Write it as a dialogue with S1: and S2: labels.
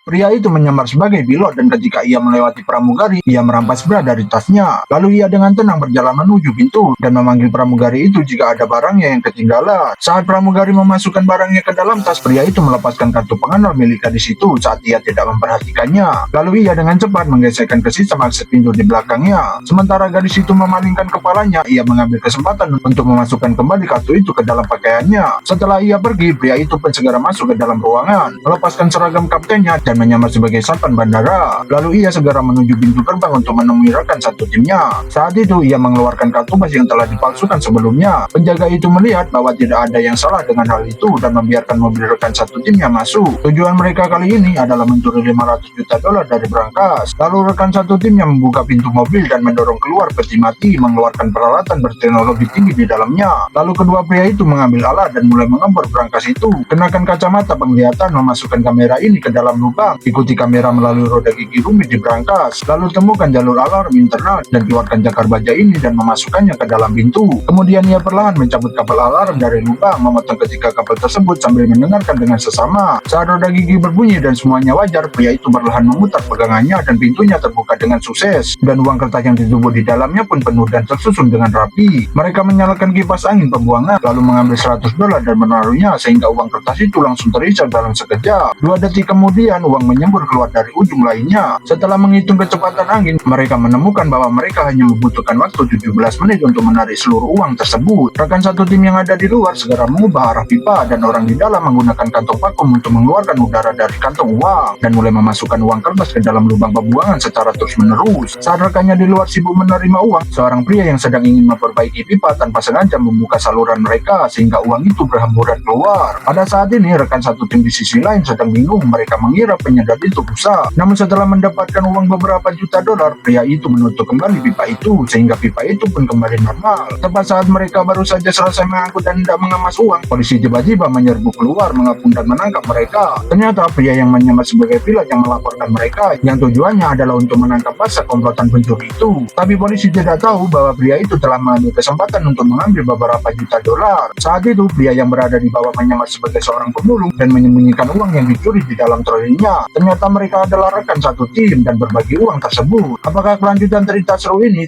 S1: Pria itu menyamar sebagai pilot dan ketika ia melewati pramugari, ia merampas bra dari tasnya. Lalu ia dengan tenang berjalan menuju pintu dan memanggil pramugari itu jika ada barangnya yang ketinggalan. Saat pramugari memasukkan barangnya ke dalam tas, pria itu melepaskan kartu pengenal miliknya di situ saat ia tidak memperhatikannya. Lalu ia dengan cepat menggesekkan ke sisa magnet pintu di belakangnya. Sementara gadis itu memalingkan kepalanya, ia mengambil kesempatan untuk memasukkan kembali kartu itu ke dalam pakaiannya. Setelah ia pergi, pria itu pun segera masuk ke dalam ruangan, melepaskan seragam kaptennya dan menyamar sebagai satpam bandara. Lalu ia segera menuju pintu gerbang untuk menemui rekan satu timnya. Saat itu ia mengeluarkan kartu bas yang telah dipalsukan sebelumnya. Penjaga itu melihat bahwa tidak ada yang salah dengan hal itu dan membiarkan mobil rekan satu timnya masuk. Tujuan mereka kali ini adalah mencuri 500 juta dolar dari berangkas. Lalu rekan satu timnya membuka pintu mobil dan mendorong keluar peti mati, mengeluarkan peralatan berteknologi tinggi di dalamnya. Lalu kedua pria itu mengambil alat dan mulai mengebor berangkas itu. Kenakan kacamata penglihatan, memasukkan kamera ini ke dalam lubang. Ikuti kamera melalui roda gigi rumit di berangkas, lalu temukan jalur alarm internal dan keluarkan jangkar baja ini dan memasukkannya ke dalam pintu. Kemudian ia perlahan mencabut kabel alarm dari lubang, memotong ketiga kabel tersebut sambil mendengarkan dengan sesama. Saat roda gigi berbunyi dan semuanya wajar, pria itu perlahan memutar pegangannya dan pintunya terbuka dengan sukses. Dan uang kertas yang ditubuh di dalamnya pun penuh dan tersusun dengan rapi. Mereka menyalakan kipas angin pembuangan, lalu mengambil 100 dolar dan menaruhnya sehingga uang kertas itu langsung terisi dalam sekejap. 2 detik kemudian, uang menyembur keluar dari ujung lainnya. Setelah menghitung kecepatan angin, mereka menemukan bahwa mereka hanya membutuhkan waktu 17 menit untuk menarik seluruh uang tersebut. Rekan satu tim yang ada di luar segera mengubah arah pipa dan orang di dalam menggunakan kantong vakum untuk mengeluarkan udara dari kantong uang dan mulai memasukkan uang kertas ke dalam lubang pembuangan secara terus-menerus. Saat rekannya di luar sibuk menerima uang, seorang pria yang sedang ingin memperbaiki pipa tanpa sengaja membuka saluran mereka sehingga uang itu berhamburan keluar. Pada saat ini rekan satu tim di sisi lain sedang bingung. Mereka mengira penyedot itu rusak. Namun setelah mendapatkan uang beberapa juta dolar, pria itu menutup kembali pipa itu sehingga pipa itu pun kembali normal. Tepat saat mereka baru saja selesai mengangkut dan hendak mengemas uang, polisi tiba-tiba menyerbu keluar, mengepung dan menangkap mereka. Ternyata pria yang menyamar sebagai pilot yang melaporkan mereka, yang tujuannya adalah untuk menangkap paksa komplotan pencuri itu. Tapi polisi tidak tahu bahwa pria itu telah mengambil kesempatan untuk mengambil beberapa juta dolar. Saat itu pria yang berada di bawah menyamar sebagai seorang pemulung dan menyembunyikan uang yang dicuri di dalam trolinya. Ternyata mereka adalah rekan satu tim dan berbagi uang tersebut. Apakah kelanjutan cerita seru ini?